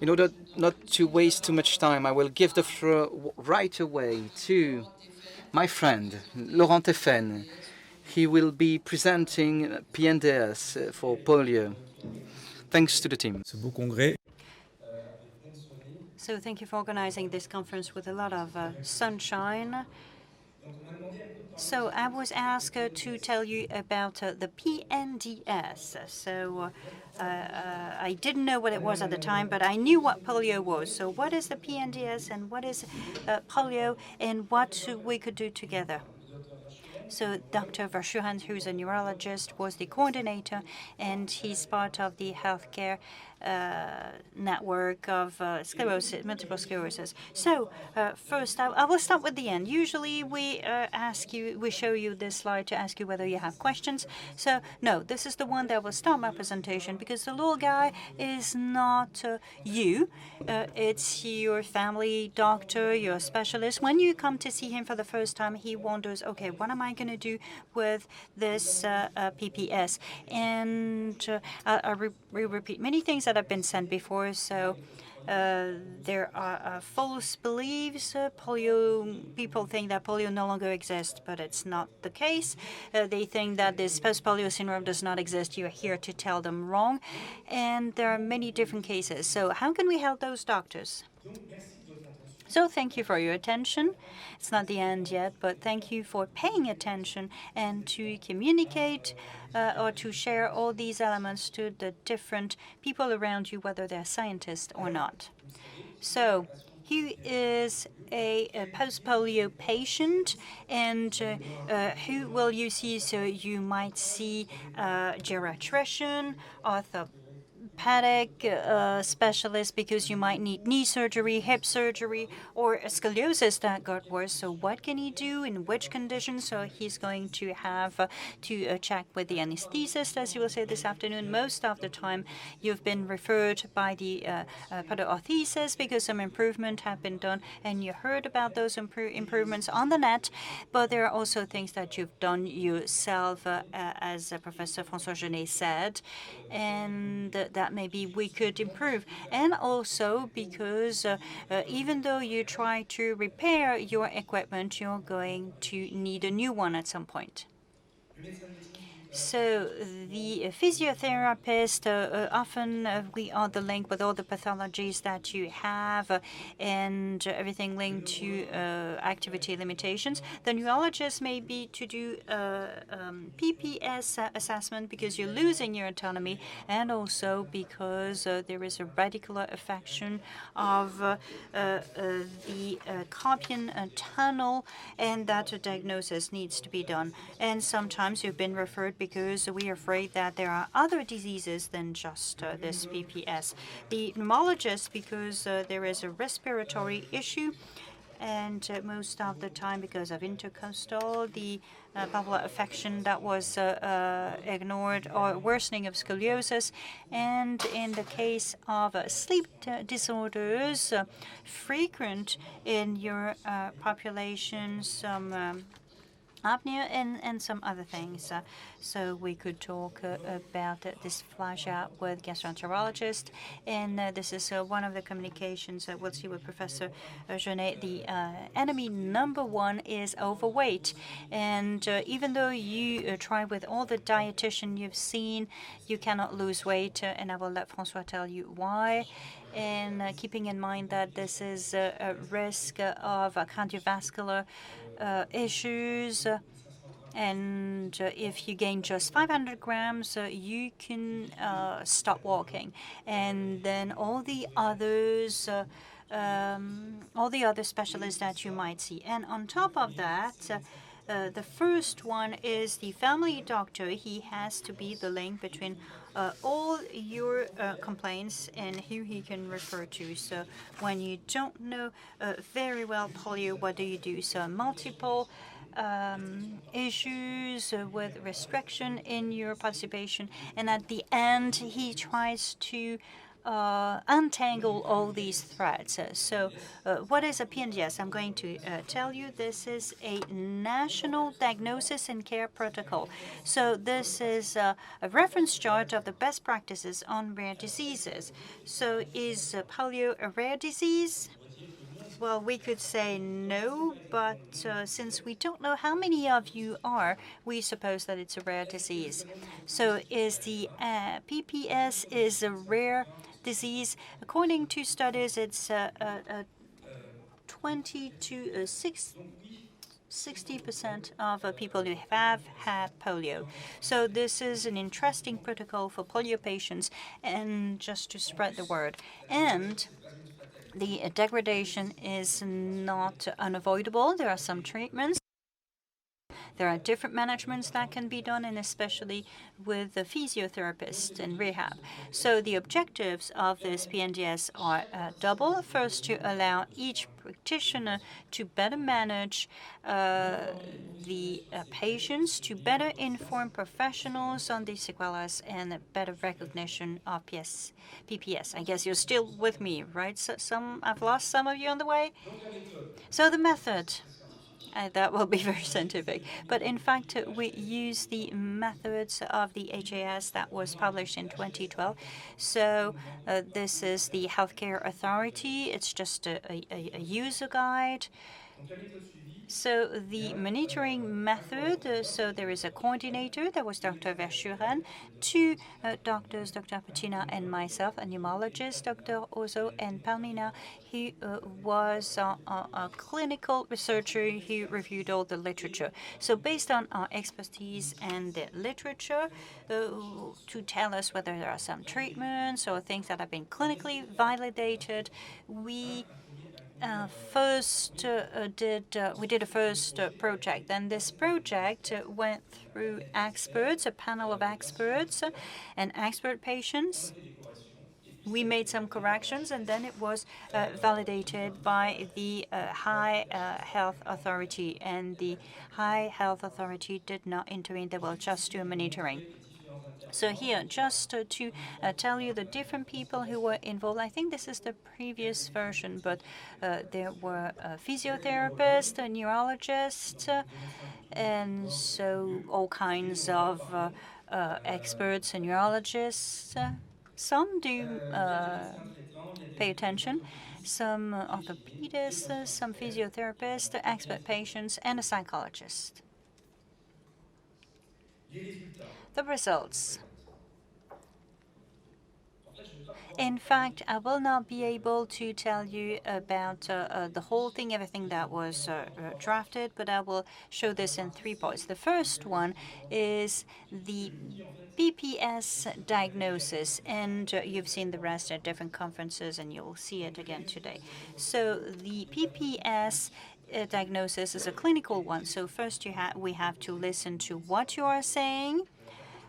In order not to waste too much time, I will give the floor right away to my friend, Laurent Théfenne. He will be presenting PNDS for polio. Thanks to the team. Ce beau congrès. So thank you for organizing this conference with a lot of sunshine. So I was asked to tell you about the PNDS. So I didn't know what it was at the time, but I knew what polio was. So what is the PNDS and what is polio and what we could do together? So Dr. Verschuren, who's a neurologist, was the coordinator, and he's part of the healthcare network of multiple sclerosis. So first, I will start with the end. Usually we show you this slide to ask you whether you have questions. So no, this is the one that will start my presentation because the little guy is not you. It's your family doctor, your specialist. When you come to see him for the first time, he wonders, okay, what am I going to do with this PPS? And I repeat many things that have been said before. So there are false beliefs. People think that polio no longer exists, but it's not the case. They think that this post-polio syndrome does not exist. You're here to tell them wrong. And there are many different cases. So how can we help those doctors? So thank you for your attention. It's not the end yet, but thank you for paying attention and to communicate or to share all these elements to the different people around you, whether they're scientists or not. So he is a post-polio patient, and who will you see? So you might see geriatrician, orthopedic specialist, because you might need knee surgery, hip surgery, or a scoliosis that got worse. So what can he do in which conditions? So he's going to have to check with the anesthetist, as you will say this afternoon. Most of the time you've been referred by the podoorthesis because some improvement have been done, and you heard about those improvements on the net, but there are also things that you've done yourself, as Professor François Genet said, and that maybe we could improve. And also because even though you try to repair your equipment, you're going to need a new one at some point. So the physiotherapist, often we are the link with all the pathologies that you have and everything linked to activity limitations. The neurologist may be to do PPS assessment because you're losing your autonomy, and also because there is a radicular affection of the carpian tunnel, and that a diagnosis needs to be done. And sometimes you've been referred because we are afraid that there are other diseases than just this PPS. The pneumologist, because there is a respiratory issue, and most of the time because of intercostal, the valvular affection that was ignored, or worsening of scoliosis. And in the case of sleep disorders, frequent in your population, some apnea and some other things. So we could talk about this flash out with gastroenterologist, and this is one of the communications we'll see with Professor Genet. The enemy number one is overweight, and even though you try with all the dietitian you've seen, you cannot lose weight, and I will let François tell you why. And keeping in mind that this is a risk of cardiovascular issues, and if you gain just 500 grams, you can stop walking, and then all the other specialists that you might see. And on top of that, the first one is the family doctor. He has to be the link between all your complaints and who he can refer to. So when you don't know very well polio, what do you do? So multiple issues with restriction in your participation, and at the end he tries to untangle all these threads. What is a PNDS? I'm going to tell you this is a national diagnosis and care protocol. So this is a reference chart of the best practices on rare diseases. So is polio a rare disease? Well, we could say no, but since we don't know how many of you are, we suppose that it's a rare disease. So is the PPS is a rare disease? According to studies, it's 20 to 60% of people who have had polio. So this is an interesting protocol for polio patients and just to spread the word. And the degradation is not unavoidable. There are some treatments. There are different managements that can be done, and especially with the physiotherapists and rehab. So the objectives of this PNDS are double. First, to allow each practitioner to better manage the patients, to better inform professionals on the sequelas, and a better recognition of PPS. I guess you're still with me, right? So I've lost some of you on the way. So the method. That will be very scientific. But in fact, we use the methods of the HAS that was published in 2012. So this is the Healthcare Authority. It's just a user guide. So the monitoring method, so there is a coordinator, that was Dr. Verschuren, two doctors, Dr. Patina and myself, a pneumologist, Dr. Ozo, and Palmina. He was a clinical researcher. He reviewed all the literature. So based on our expertise and the literature, to tell us whether there are some treatments or things that have been clinically validated, we we did a first project. Then this project went through experts, a panel of experts, and expert patients. We made some corrections, and then it was validated by the High Health Authority. And the High Health Authority did not intervene; they will just do monitoring. So here, just to tell you the different people who were involved, I think this is the previous version, but there were physiotherapists, neurologists, and so all kinds of experts and neurologists. Some do pay attention, some orthopedists, some physiotherapists, expert patients, and a psychologist. The results. In fact, I will not be able to tell you about the whole thing, everything that was drafted, but I will show this in 3 parts. The first one is the PPS diagnosis, and you've seen the rest at different conferences, and you'll see it again today. So the PPS diagnosis is a clinical one. So first we have to listen to what you are saying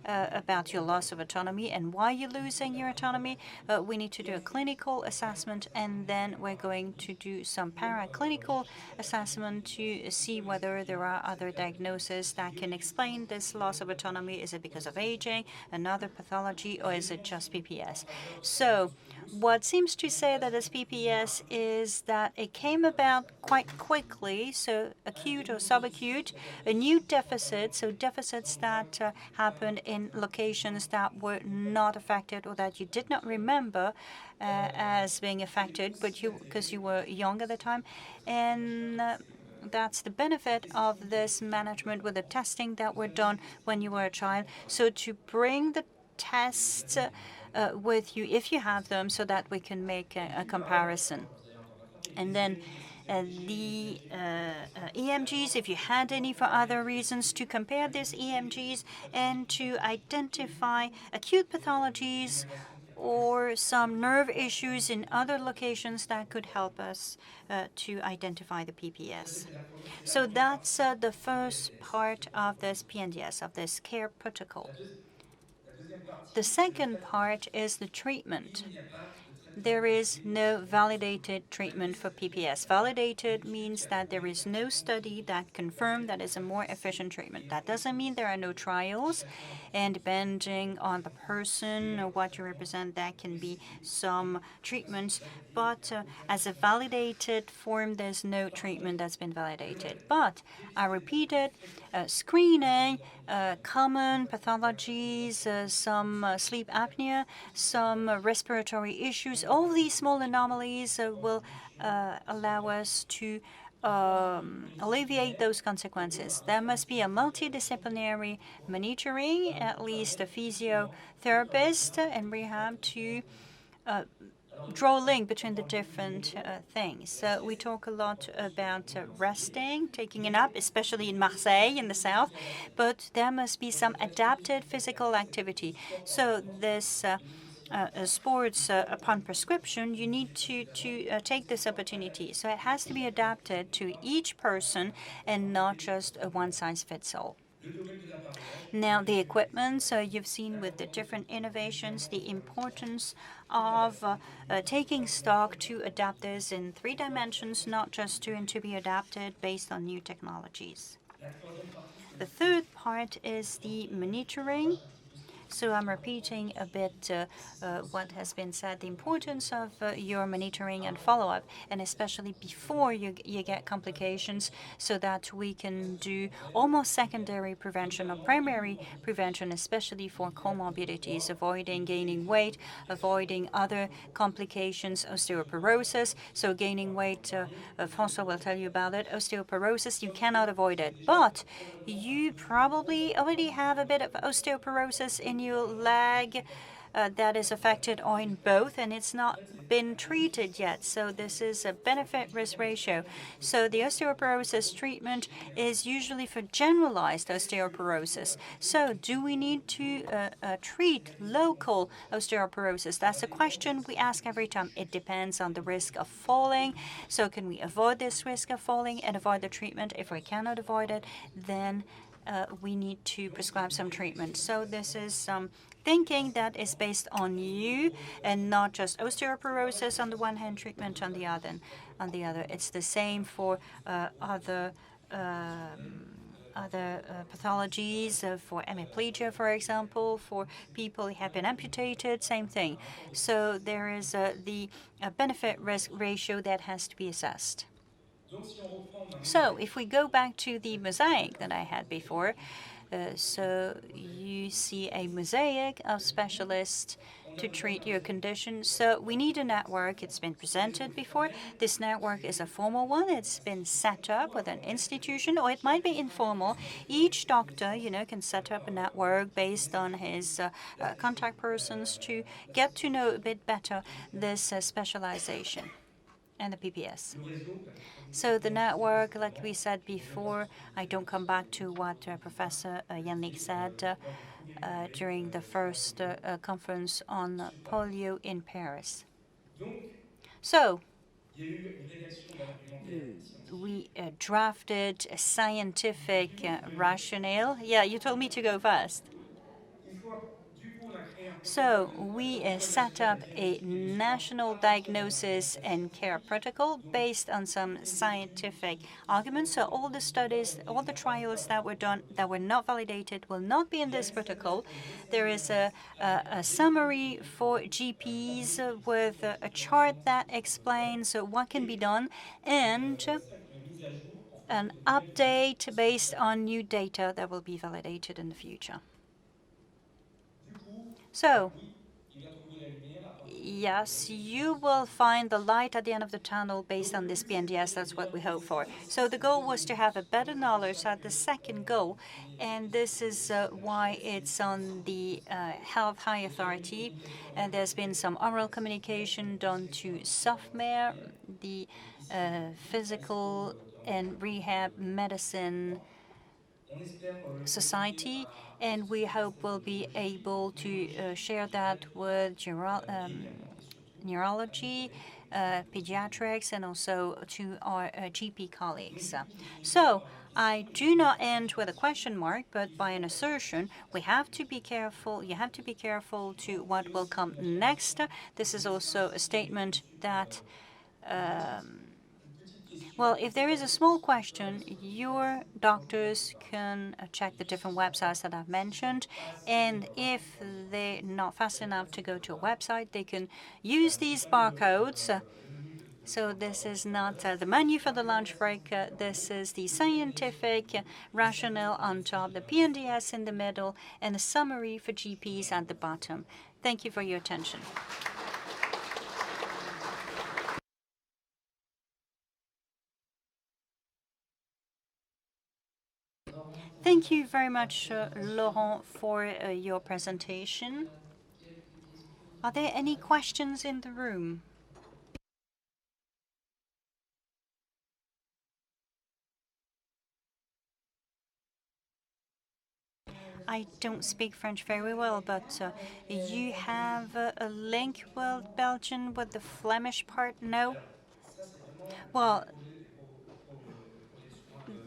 about your loss of autonomy and why you're losing your autonomy. We need to do a clinical assessment, and then we're going to do some paraclinical assessment to see whether there are other diagnoses that can explain this loss of autonomy. Is it because of aging, another pathology, or is it just PPS? So what seems to say that it's PPS is that it came about quite quickly, so acute or subacute, a new deficit, so deficits that happened in locations that were not affected or that you did not remember as being affected, but because you were young at the time. And that's the benefit of this management with the testing that were done when you were a child. So to bring the tests with you, if you have them, so that we can make a comparison. And then the EMGs, if you had any for other reasons, to compare these EMGs and to identify acute pathologies or some nerve issues in other locations that could help us to identify the PPS. So that's the first part of this PNDS, of this care protocol. The second part is the treatment. there is no validated treatment for PPS. Validated means that there is no study that confirmed that is a more efficient treatment. That doesn't mean there are no trials, and depending on the person or what you represent, that can be some treatments. But as a validated form, there's no treatment that's been validated. But I repeat it, screening, common pathologies, some sleep apnea, some respiratory issues, all these small anomalies will allow us to alleviate those consequences. There must be a multidisciplinary monitoring, at least a physiotherapist and rehab to draw a link between the different things. We talk a lot about resting, taking a nap, especially in Marseille in the south, but there must be some adapted physical activity. So this sports upon prescription, you need to take this opportunity. So it has to be adapted to each person and not just a one-size-fits-all. Now, the equipment, so you've seen with the different innovations, the importance of taking stock to adapt this in 3 dimensions, not just to be adapted based on new technologies. The third part is the monitoring. So I'm repeating a bit what has been said, the importance of your monitoring and follow-up, and especially before you get complications, so that we can do almost secondary prevention or primary prevention, especially for comorbidities, avoiding gaining weight, avoiding other complications, osteoporosis. So gaining weight, François will tell you about it. Osteoporosis, you cannot avoid it, but you probably already have a bit of osteoporosis in your leg that is affected or in both, and it's not been treated yet. So this is a benefit-risk ratio. So the osteoporosis treatment is usually for generalized osteoporosis. So do we need to treat local osteoporosis? That's a question we ask every time. It depends on the risk of falling. So can we avoid this risk of falling and avoid the treatment? If we cannot avoid it, then we need to prescribe some treatment. So this is some thinking that is based on you and not just osteoporosis on the one hand, treatment on the other. It's the same for other pathologies, for hemiplegia, for example, for people who have been amputated, same thing. So there is the benefit-risk ratio that has to be assessed. So if we go back to the mosaic that I had before, so you see a mosaic of specialists to treat your condition. So we need a network. It's been presented before. This network is a formal one. It's been set up with an institution, or it might be informal. Each doctor, can set up a network based on his contact persons to get to know a bit better this specialization and the PPS. So the network, like we said before, I don't come back to what Professor Yannick said during the first conference on polio in Paris. So we drafted a scientific rationale. Yeah, you told me to go fast. So we set up a national diagnosis and care protocol based on some scientific arguments. So all the studies, all the trials that were done that were not validated will not be in this protocol. There is a summary for GPs with a chart that explains what can be done and an update based on new data that will be validated in the future. So, yes, you will find the light at the end of the tunnel based on this PNDS. That's what we hope for. So the goal was to have a better knowledge at the second goal, and this is why it's on the Health High Authority. And there's been some oral communication done to SOFMER, the Physical and Rehab Medicine Society, and we hope we'll be able to share that with neurology, pediatrics, and also to our GP colleagues. So I do not end with a question mark, but by an assertion. We have to be careful. You have to be careful to what will come next. This is also a statement that, well, if there is a small question, your doctors can check the different websites that I've mentioned. And if they're not fast enough to go to a website, they can use these barcodes. So this is not the menu for the lunch break. This is the scientific rationale on top, the PNDS in the middle, and a summary for GPs at the bottom. Thank you for your attention. Thank you very much, Laurent, for your presentation. Are there any questions in the room? I don't speak French very well, but you have a link with Belgian with the Flemish part? No? Well,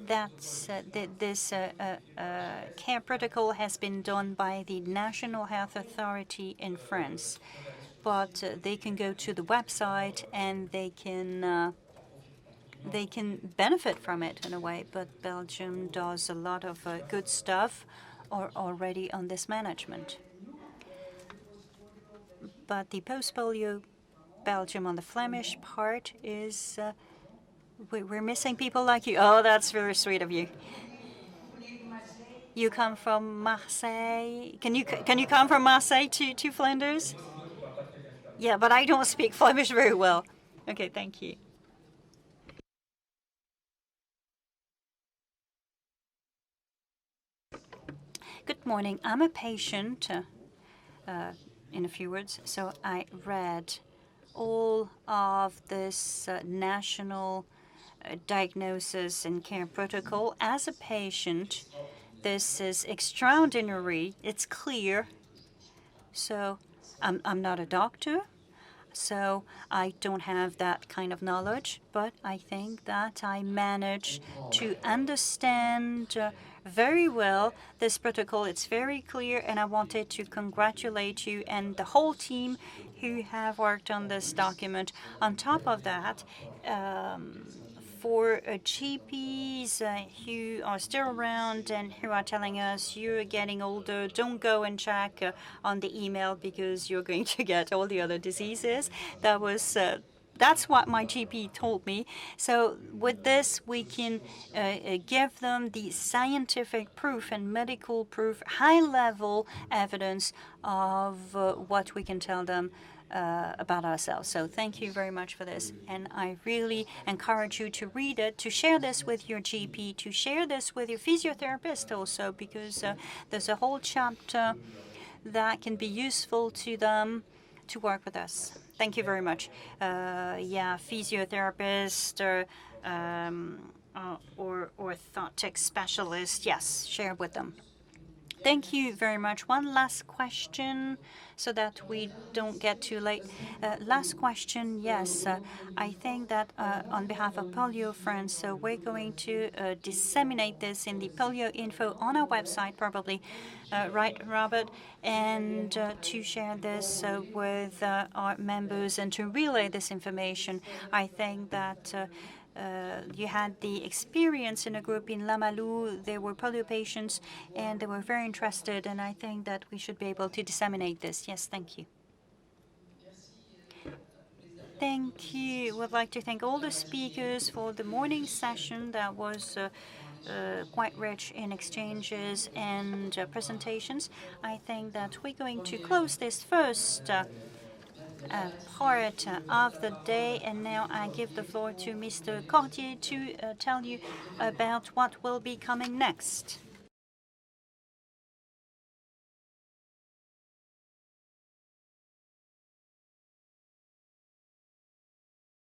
that's this care protocol has been done by the National Health Authority in France, but they can go to the website and they can benefit from it in a way. But Belgium does a lot of good stuff already on this management. But the post-polio Belgium on the Flemish part is. We're missing people like you. Oh, that's very sweet of you. You come from Marseille. Can you come from Marseille to Flanders? Yeah, but I don't speak Flemish very well. Okay, thank you. Good morning. I'm a patient, in a few words. So I read all of this national diagnosis and care protocol. As a patient, this is extraordinary. It's clear. So I'm not a doctor, so I don't have that kind of knowledge, but I think that I managed to understand very well this protocol. It's very clear, and I wanted to congratulate you and the whole team who have worked on this document. On top of that, for GPs who are still around and who are telling us you're getting older, don't go and check on the email because you're going to get all the other diseases. That's what my GP told me. So with this, we can give them the scientific proof and medical proof, high-level evidence of what we can tell them about ourselves. So thank you very much for this. And I really encourage you to read it, to share this with your GP, to share this with your physiotherapist also, because there's a whole chapter that can be useful to them to work with us. Thank you very much. Yeah, physiotherapist or orthotic specialist, yes, share with them. Thank you very much. One last question so that we don't get too late. Last question, yes. I think that on behalf of Polio-France, we're going to disseminate this in the polio info on our website, probably, right, Robert? And to share this with our members and to relay this information. I think that you had the experience in a group in Lamalou. There were polio patients, and they were very interested, and I think that we should be able to disseminate this. Yes, thank you. Thank you. Would like to thank all the speakers for the morning session that was quite rich in exchanges and presentations. I think that we're going to close this first part of the day, and now I give the floor to Mr. Cordier to tell you about what will be coming next.